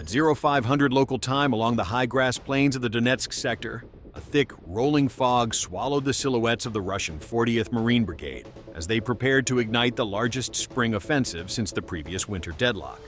At 0500 local time along the high grass plains of the Donetsk sector, a thick, rolling fog swallowed the silhouettes of the Russian 40th Marine Brigade as they prepared to ignite the largest spring offensive since the previous winter deadlock.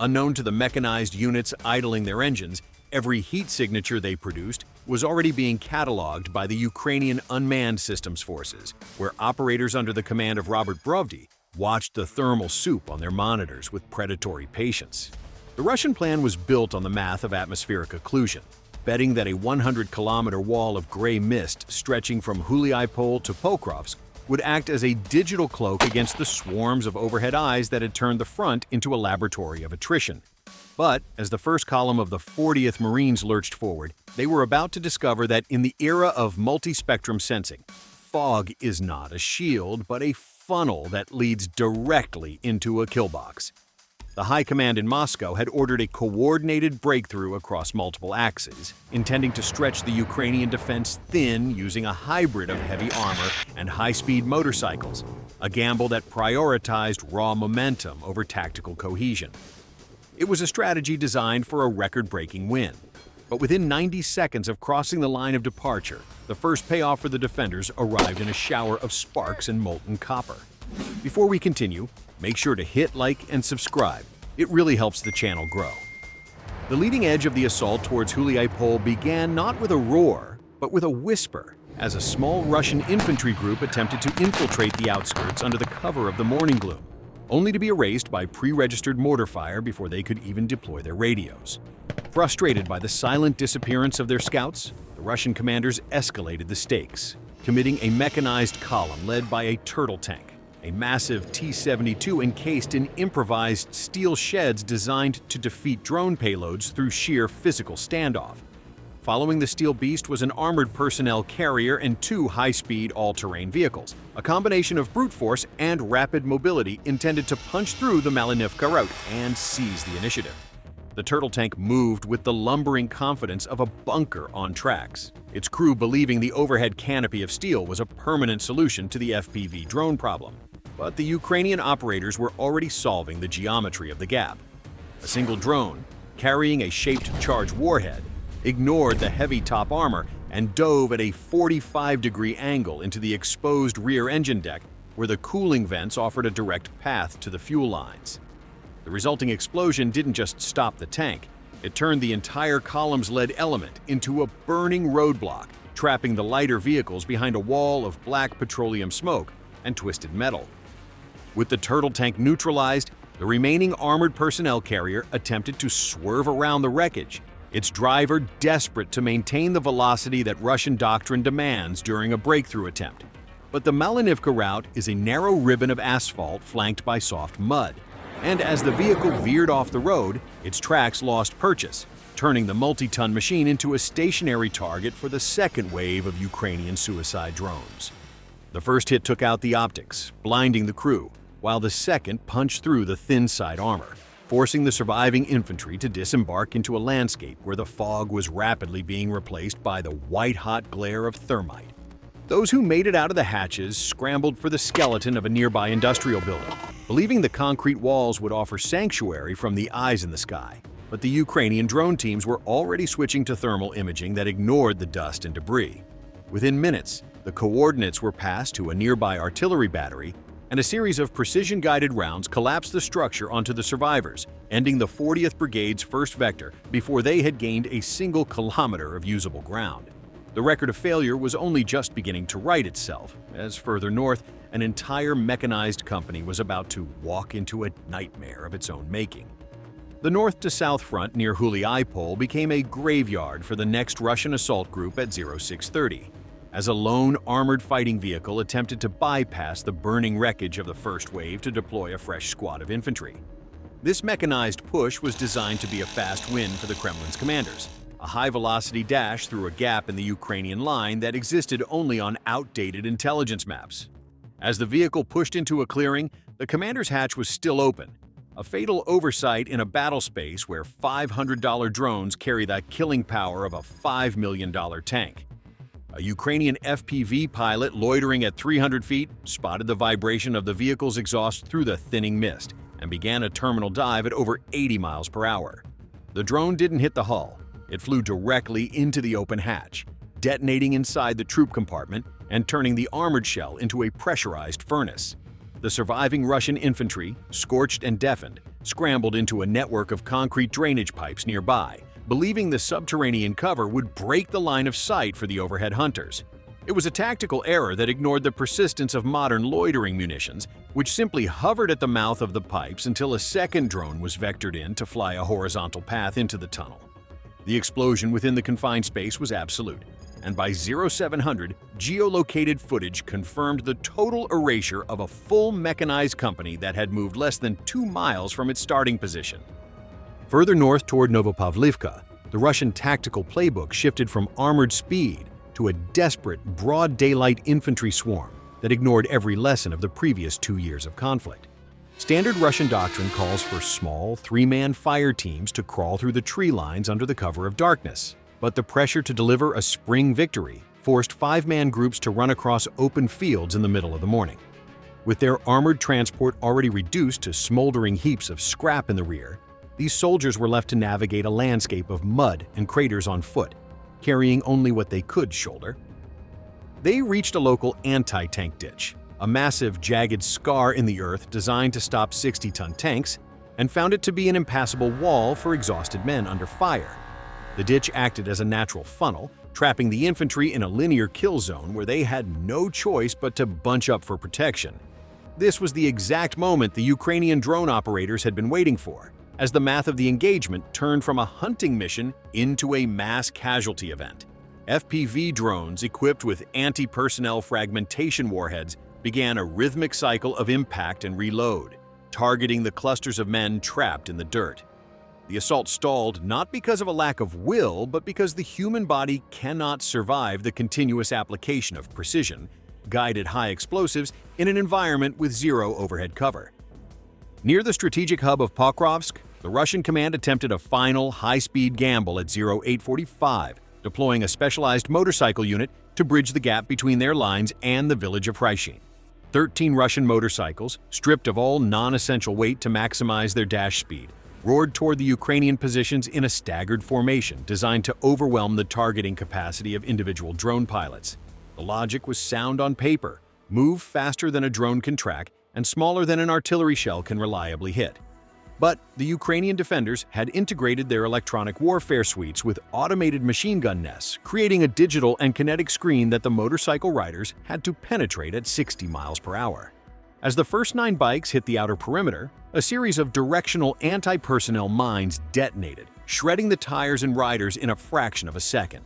Unknown to the mechanized units idling their engines, every heat signature they produced was already being cataloged by the Ukrainian Unmanned Systems Forces, where operators under the command of Robert Brovdy watched the thermal soup on their monitors with predatory patience. The Russian plan was built on the math of atmospheric occlusion, betting that a 100-kilometer wall of gray mist stretching from Huliaipol to Pokrovsk would act as a digital cloak against the swarms of overhead eyes that had turned the front into a laboratory of attrition. But as the first column of the 40th Marines lurched forward, they were about to discover that in the era of multi-spectrum sensing, fog is not a shield, but a funnel that leads directly into a kill box. The High Command in Moscow had ordered a coordinated breakthrough across multiple axes, intending to stretch the Ukrainian defense thin using a hybrid of heavy armor and high-speed motorcycles, a gamble that prioritized raw momentum over tactical cohesion. It was a strategy designed for a record-breaking win. But within 90 seconds of crossing the line of departure, the first payoff for the defenders arrived in a shower of sparks and molten copper. Before we continue, make sure to hit like and subscribe. It really helps the channel grow. The leading edge of the assault towards Huliaipol began not with a roar, but with a whisper, as a small Russian infantry group attempted to infiltrate the outskirts under the cover of the morning gloom, only to be erased by pre-registered mortar fire before they could even deploy their radios. Frustrated by the silent disappearance of their scouts, the Russian commanders escalated the stakes, committing a mechanized column led by a turtle tank, a massive T-72 encased in improvised steel sheds designed to defeat drone payloads through sheer physical standoff. Following the steel beast was an armored personnel carrier and two high-speed all-terrain vehicles, a combination of brute force and rapid mobility intended to punch through the Malinivka route and seize the initiative. The turtle tank moved with the lumbering confidence of a bunker on tracks, its crew believing the overhead canopy of steel was a permanent solution to the FPV drone problem. But the Ukrainian operators were already solving the geometry of the gap. A single drone, carrying a shaped charge warhead, ignored the heavy top armor and dove at a 45-degree angle into the exposed rear engine deck where the cooling vents offered a direct path to the fuel lines. The resulting explosion didn't just stop the tank, it turned the entire column's lead element into a burning roadblock, trapping the lighter vehicles behind a wall of black petroleum smoke and twisted metal. With the turtle tank neutralized, the remaining armored personnel carrier attempted to swerve around the wreckage, its driver desperate to maintain the velocity that Russian doctrine demands during a breakthrough attempt. But the Malinivka route is a narrow ribbon of asphalt flanked by soft mud, and as the vehicle veered off the road, its tracks lost purchase, turning the multi-ton machine into a stationary target for the second wave of Ukrainian suicide drones. The first hit took out the optics, blinding the crew, while the second punched through the thin side armor, forcing the surviving infantry to disembark into a landscape where the fog was rapidly being replaced by the white-hot glare of thermite. Those who made it out of the hatches scrambled for the skeleton of a nearby industrial building, believing the concrete walls would offer sanctuary from the eyes in the sky. But the Ukrainian drone teams were already switching to thermal imaging that ignored the dust and debris. Within minutes, the coordinates were passed to a nearby artillery battery, and a series of precision-guided rounds collapsed the structure onto the survivors, ending the 40th Brigade's first vector before they had gained a single kilometer of usable ground. The record of failure was only just beginning to right itself, as further north, an entire mechanized company was about to walk into a nightmare of its own making. The north to south front near Huliaipol became a graveyard for the next Russian assault group at 0630, as a lone armored fighting vehicle attempted to bypass the burning wreckage of the first wave to deploy a fresh squad of infantry. This mechanized push was designed to be a fast win for the Kremlin's commanders, a high-velocity dash through a gap in the Ukrainian line that existed only on outdated intelligence maps. As the vehicle pushed into a clearing, the commander's hatch was still open, a fatal oversight in a battle space where $500 drones carry the killing power of a $5 million tank. A Ukrainian FPV pilot loitering at 300 feet spotted the vibration of the vehicle's exhaust through the thinning mist and began a terminal dive at over 80 miles per hour. The drone didn't hit the hull. It flew directly into the open hatch, detonating inside the troop compartment and turning the armored shell into a pressurized furnace. The surviving Russian infantry, scorched and deafened, scrambled into a network of concrete drainage pipes nearby, believing the subterranean cover would break the line of sight for the overhead hunters. It was a tactical error that ignored the persistence of modern loitering munitions, which simply hovered at the mouth of the pipes until a second drone was vectored in to fly a horizontal path into the tunnel. The explosion within the confined space was absolute, and by 0700, geolocated footage confirmed the total erasure of a full mechanized company that had moved less than 2 miles from its starting position. Further north toward Novopavlivka, the Russian tactical playbook shifted from armored speed to a desperate, broad daylight infantry swarm that ignored every lesson of the previous 2 years of conflict. Standard Russian doctrine calls for small, 3-man fire teams to crawl through the tree lines under the cover of darkness. But the pressure to deliver a spring victory forced 5-man groups to run across open fields in the middle of the morning. With their armored transport already reduced to smoldering heaps of scrap in the rear, these soldiers were left to navigate a landscape of mud and craters on foot, carrying only what they could shoulder. They reached a local anti-tank ditch, a massive, jagged scar in the earth designed to stop 60-ton tanks, and found it to be an impassable wall for exhausted men under fire. The ditch acted as a natural funnel, trapping the infantry in a linear kill zone where they had no choice but to bunch up for protection. This was the exact moment the Ukrainian drone operators had been waiting for, as the math of the engagement turned from a hunting mission into a mass casualty event. FPV drones equipped with anti-personnel fragmentation warheads began a rhythmic cycle of impact and reload, targeting the clusters of men trapped in the dirt. The assault stalled not because of a lack of will, but because the human body cannot survive the continuous application of precision, guided high explosives in an environment with zero overhead cover. Near the strategic hub of Pokrovsk, the Russian command attempted a final high-speed gamble at 0845, deploying a specialized motorcycle unit to bridge the gap between their lines and the village of Hryshyn. 13 Russian motorcycles, stripped of all non-essential weight to maximize their dash speed, roared toward the Ukrainian positions in a staggered formation designed to overwhelm the targeting capacity of individual drone pilots. The logic was sound on paper: move faster than a drone can track and smaller than an artillery shell can reliably hit. But the Ukrainian defenders had integrated their electronic warfare suites with automated machine gun nests, creating a digital and kinetic screen that the motorcycle riders had to penetrate at 60 miles per hour. As the first 9 bikes hit the outer perimeter, a series of directional anti-personnel mines detonated, shredding the tires and riders in a fraction of a second.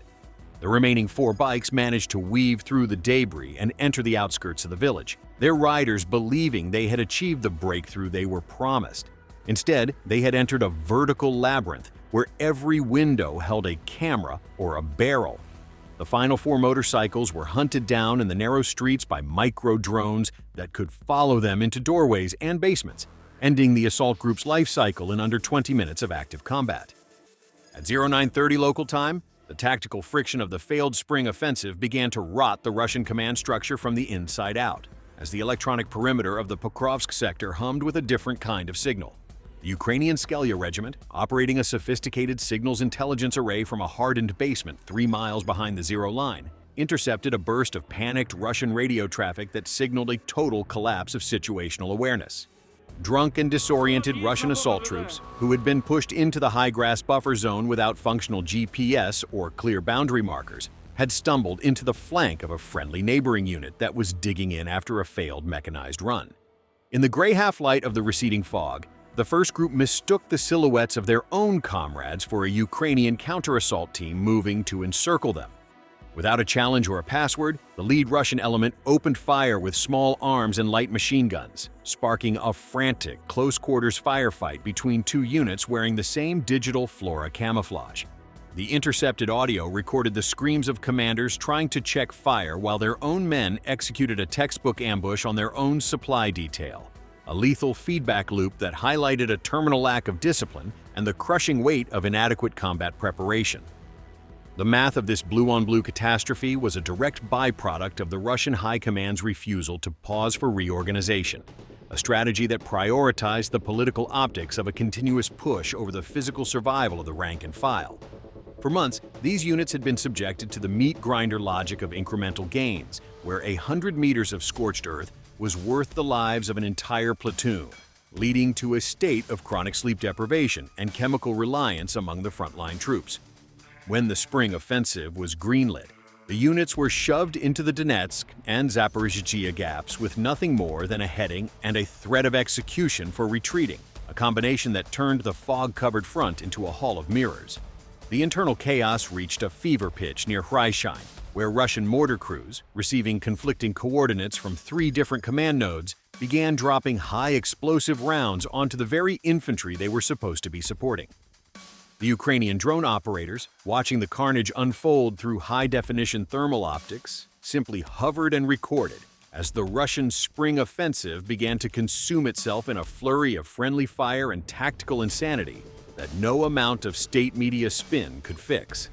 The remaining 4 bikes managed to weave through the debris and enter the outskirts of the village, their riders believing they had achieved the breakthrough they were promised. Instead, they had entered a vertical labyrinth where every window held a camera or a barrel. The final 4 motorcycles were hunted down in the narrow streets by micro-drones that could follow them into doorways and basements, ending the assault group's life cycle in under 20 minutes of active combat. At 0930 local time, the tactical friction of the failed spring offensive began to rot the Russian command structure from the inside out, as the electronic perimeter of the Pokrovsk sector hummed with a different kind of signal. The Ukrainian Skelya Regiment, operating a sophisticated signals intelligence array from a hardened basement 3 miles behind the zero line, intercepted a burst of panicked Russian radio traffic that signaled a total collapse of situational awareness. Drunk and disoriented Russian assault troops, who had been pushed into the high-grass buffer zone without functional GPS or clear boundary markers, had stumbled into the flank of a friendly neighboring unit that was digging in after a failed mechanized run. In the gray half-light of the receding fog, the first group mistook the silhouettes of their own comrades for a Ukrainian counter-assault team moving to encircle them. Without a challenge or a password, the lead Russian element opened fire with small arms and light machine guns, sparking a frantic, close-quarters firefight between 2 units wearing the same digital flora camouflage. The intercepted audio recorded the screams of commanders trying to check fire while their own men executed a textbook ambush on their own supply detail, a lethal feedback loop that highlighted a terminal lack of discipline and the crushing weight of inadequate combat preparation. The math of this blue-on-blue catastrophe was a direct byproduct of the Russian High Command's refusal to pause for reorganization. a strategy that prioritized the political optics of a continuous push over the physical survival of the rank and file. For months, these units had been subjected to the meat grinder logic of incremental gains, where 100 meters of scorched earth was worth the lives of an entire platoon, leading to a state of chronic sleep deprivation and chemical reliance among the frontline troops. When the spring offensive was greenlit, the units were shoved into the Donetsk and Zaporizhzhia gaps with nothing more than a heading and a threat of execution for retreating, a combination that turned the fog-covered front into a hall of mirrors. The internal chaos reached a fever pitch near Hryshine, where Russian mortar crews, receiving conflicting coordinates from 3 different command nodes, began dropping high-explosive rounds onto the very infantry they were supposed to be supporting. The Ukrainian drone operators, watching the carnage unfold through high-definition thermal optics, simply hovered and recorded as the Russian spring offensive began to consume itself in a flurry of friendly fire and tactical insanity that no amount of state media spin could fix.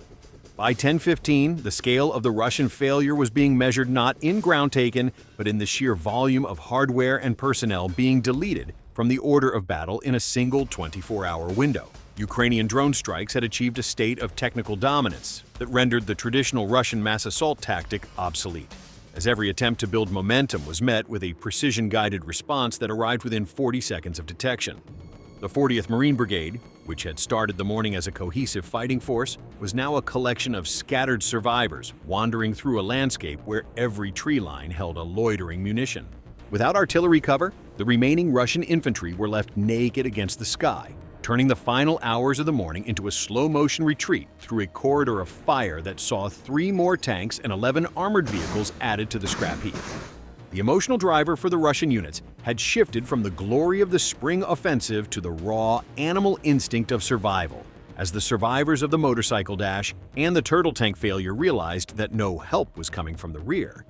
By 10:15, the scale of the Russian failure was being measured not in ground taken, but in the sheer volume of hardware and personnel being deleted from the order of battle in a single 24-hour window. Ukrainian drone strikes had achieved a state of technical dominance that rendered the traditional Russian mass assault tactic obsolete, as every attempt to build momentum was met with a precision-guided response that arrived within 40 seconds of detection. The 40th Marine Brigade, which had started the morning as a cohesive fighting force, was now a collection of scattered survivors wandering through a landscape where every tree line held a loitering munition. Without artillery cover, the remaining Russian infantry were left naked against the sky, turning the final hours of the morning into a slow-motion retreat through a corridor of fire that saw 3 more tanks and 11 armored vehicles added to the scrap heap. The emotional driver for the Russian units had shifted from the glory of the spring offensive to the raw, animal instinct of survival, as the survivors of the motorcycle dash and the turtle tank failure realized that no help was coming from the rear.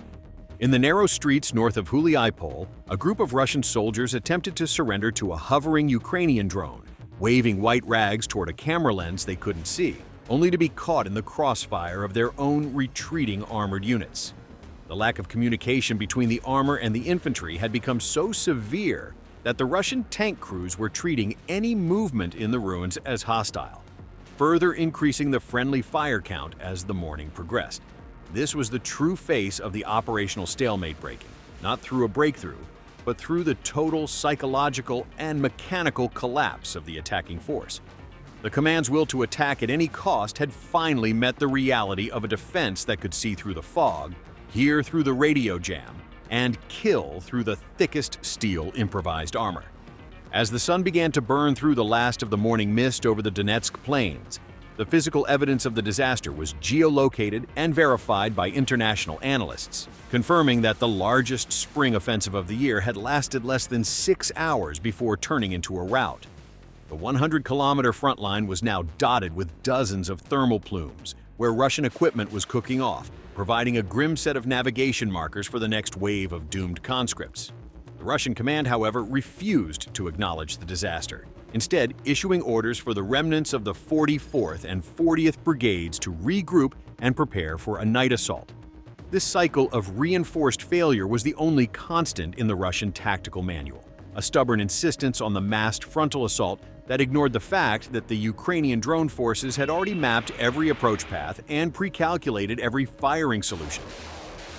In the narrow streets north of Huliaipol, a group of Russian soldiers attempted to surrender to a hovering Ukrainian drone, waving white rags toward a camera lens they couldn't see, only to be caught in the crossfire of their own retreating armored units. The lack of communication between the armor and the infantry had become so severe that the Russian tank crews were treating any movement in the ruins as hostile, further increasing the friendly fire count as the morning progressed. This was the true face of the operational stalemate breaking, not through a breakthrough, but through the total psychological and mechanical collapse of the attacking force. The command's will to attack at any cost had finally met the reality of a defense that could see through the fog, hear through the radio jam, and kill through the thickest steel improvised armor. As the sun began to burn through the last of the morning mist over the Donetsk plains, the physical evidence of the disaster was geolocated and verified by international analysts, confirming that the largest spring offensive of the year had lasted less than 6 hours before turning into a rout. The 100-kilometer front line was now dotted with dozens of thermal plumes, where Russian equipment was cooking off, providing a grim set of navigation markers for the next wave of doomed conscripts. The Russian command, however, refused to acknowledge the disaster, instead issuing orders for the remnants of the 44th and 40th Brigades to regroup and prepare for a night assault. This cycle of reinforced failure was the only constant in the Russian tactical manual, a stubborn insistence on the massed frontal assault that ignored the fact that the Ukrainian drone forces had already mapped every approach path and pre-calculated every firing solution.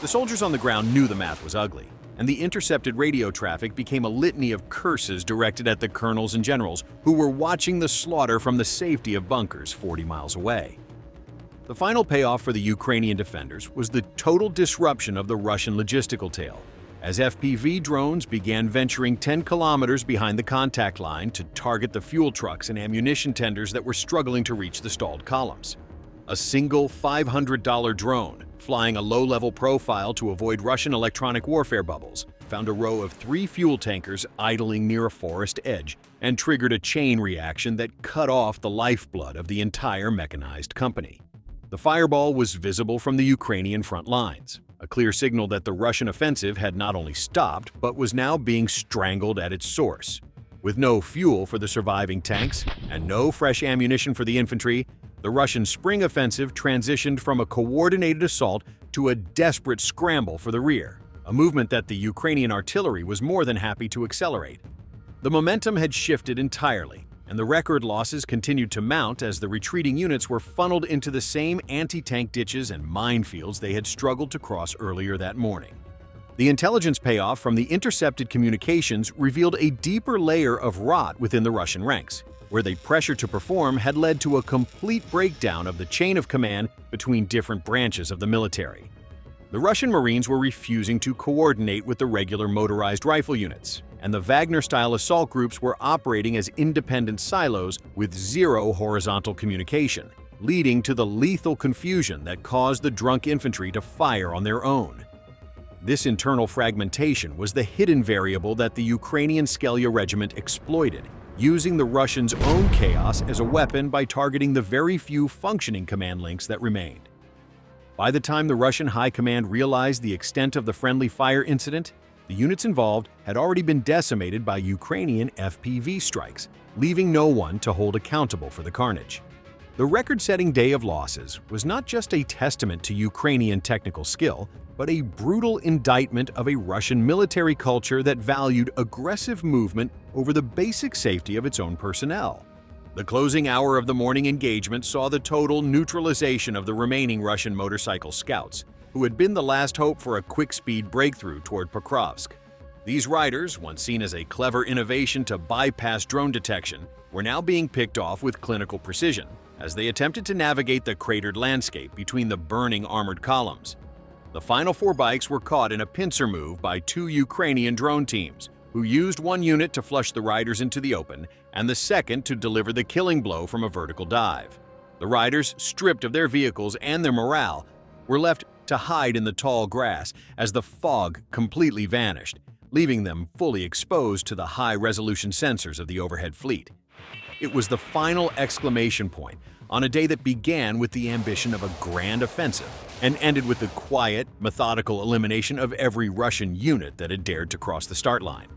The soldiers on the ground knew the math was ugly, and the intercepted radio traffic became a litany of curses directed at the colonels and generals who were watching the slaughter from the safety of bunkers 40 miles away. The final payoff for the Ukrainian defenders was the total disruption of the Russian logistical tail, as FPV drones began venturing 10 kilometers behind the contact line to target the fuel trucks and ammunition tenders that were struggling to reach the stalled columns. A single $500 drone, flying a low-level profile to avoid Russian electronic warfare bubbles, found a row of 3 fuel tankers idling near a forest edge and triggered a chain reaction that cut off the lifeblood of the entire mechanized company. The fireball was visible from the Ukrainian front lines, a clear signal that the Russian offensive had not only stopped, but was now being strangled at its source. With no fuel for the surviving tanks and no fresh ammunition for the infantry, the Russian spring offensive transitioned from a coordinated assault to a desperate scramble for the rear. a movement that the Ukrainian artillery was more than happy to accelerate. The momentum had shifted entirely, and the record losses continued to mount as the retreating units were funneled into the same anti-tank ditches and minefields they had struggled to cross earlier that morning. The intelligence payoff from the intercepted communications revealed a deeper layer of rot within the Russian ranks, where the pressure to perform had led to a complete breakdown of the chain of command between different branches of the military. The Russian Marines were refusing to coordinate with the regular motorized rifle units, and the Wagner-style assault groups were operating as independent silos with zero horizontal communication, leading to the lethal confusion that caused the drunk infantry to fire on their own. This internal fragmentation was the hidden variable that the Ukrainian Skelya Regiment exploited, using the Russians' own chaos as a weapon by targeting the very few functioning command links that remained. By the time the Russian High Command realized the extent of the friendly fire incident, the units involved had already been decimated by Ukrainian FPV strikes, leaving no one to hold accountable for the carnage. The record-setting day of losses was not just a testament to Ukrainian technical skill, but a brutal indictment of a Russian military culture that valued aggressive movement over the basic safety of its own personnel. The closing hour of the morning engagement saw the total neutralization of the remaining Russian motorcycle scouts, who had been the last hope for a quick-speed breakthrough toward Pokrovsk. These riders, once seen as a clever innovation to bypass drone detection, were now being picked off with clinical precision as they attempted to navigate the cratered landscape between the burning armored columns. The final 4 bikes were caught in a pincer move by 2 Ukrainian drone teams, who used one unit to flush the riders into the open and the second to deliver the killing blow from a vertical dive. The riders, stripped of their vehicles and their morale, were left to hide in the tall grass as the fog completely vanished, leaving them fully exposed to the high-resolution sensors of the overhead fleet. It was the final exclamation point on a day that began with the ambition of a grand offensive and ended with the quiet, methodical elimination of every Russian unit that had dared to cross the start line.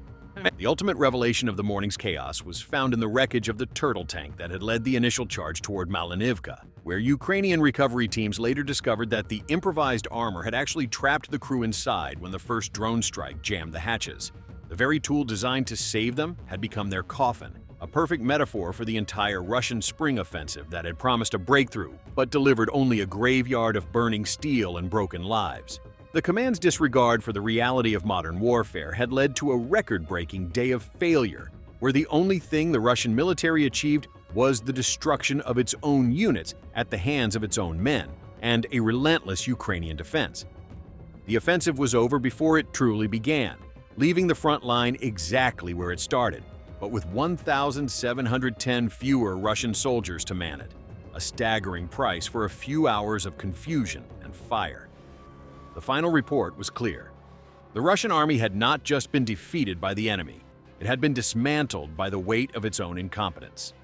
The ultimate revelation of the morning's chaos was found in the wreckage of the turtle tank that had led the initial charge toward Malinivka, where Ukrainian recovery teams later discovered that the improvised armor had actually trapped the crew inside when the first drone strike jammed the hatches. The very tool designed to save them had become their coffin, a perfect metaphor for the entire Russian spring offensive that had promised a breakthrough but delivered only a graveyard of burning steel and broken lives. The command's disregard for the reality of modern warfare had led to a record-breaking day of failure, where the only thing the Russian military achieved was the destruction of its own units at the hands of its own men and a relentless Ukrainian defense. The offensive was over before it truly began, leaving the front line exactly where it started, but with 1,710 fewer Russian soldiers to man it, a staggering price for a few hours of confusion and fire. The final report was clear. The Russian army had not just been defeated by the enemy, it had been dismantled by the weight of its own incompetence.